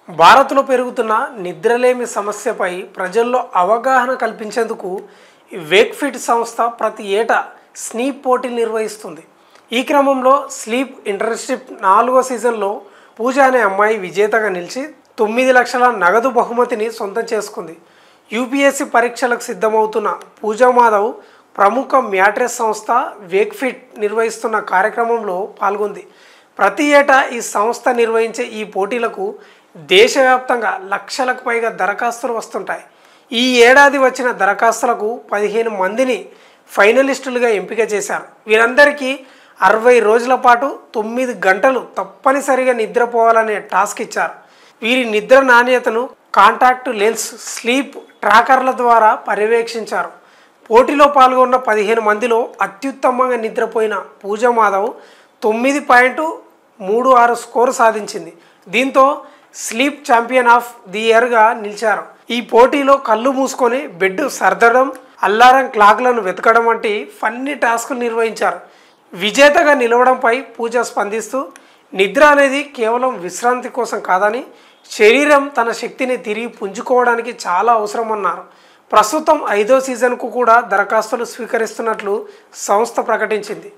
భారత్లో పెరుగుతున్న నిద్రలేమి సమస్యపై ప్రజల్లో అవగాహన కల్పించేందుకు వేక్ఫిట్ సంస్థ ప్రతి ఏటా స్లీప్ పోటీలు నిర్వహిస్తుంది. ఈ క్రమంలో స్లీప్ ఇంటర్న్షిప్ 4వ సీజన్లో పూజ అనే అమ్మాయి విజేతగా నిలిచి 9 లక్షల నగదు బహుమతిని సొంతం చేసుకుంది. యూపీఎస్సీ పరీక్షలకు సిద్ధమవుతున్న పూజా మాధవ్ ప్రముఖ మ్యాట్రెస్ సంస్థ వేక్ఫిట్ నిర్వహిస్తున్న కార్యక్రమంలో పాల్గొంది. ప్రతి ఏటా ఈ సంస్థ నిర్వహించే ఈ పోటీలకు దేశవ్యాప్తంగా లక్షలకు పైగా దరఖాస్తులు వస్తుంటాయి. ఈ ఏడాది వచ్చిన దరఖాస్తులకు 15 మందిని ఫైనలిస్టులుగా ఎంపిక చేశారు. వీరందరికీ 60 రోజుల పాటు 9 గంటలు తప్పనిసరిగా నిద్రపోవాలనే టాస్క్ ఇచ్చారు. వీరి నిద్ర నాణ్యతను కాంటాక్ట్ లెన్స్ స్లీప్ ట్రాకర్ల ద్వారా పర్యవేక్షించారు. పోటీలో పాల్గొన్న 15 మందిలో అత్యుత్తమంగా నిద్రపోయిన పూజా మాధవ్ 9.36 స్కోరు సాధించింది. దీంతో స్లీప్ ఛాంపియన్ ఆఫ్ ది ఇయర్గా నిలిచారు. ఈ పోటీలో కళ్ళు మూసుకొని బెడ్ సర్దడం, అల్లారం క్లాక్లను వెతకడం వంటి ఫన్నీ టాస్కులు నిర్వహించారు. విజేతగా నిలవడంపై పూజ స్పందిస్తూ నిద్ర అనేది కేవలం విశ్రాంతి కోసం కాదని శరీరం తన శక్తిని తిరిగి పుంజుకోవడానికి చాలా అవసరమన్నారు. ప్రస్తుతం 5వ సీజన్కు కూడా దరఖాస్తులు స్వీకరిస్తున్నట్లు సంస్థ ప్రకటించింది.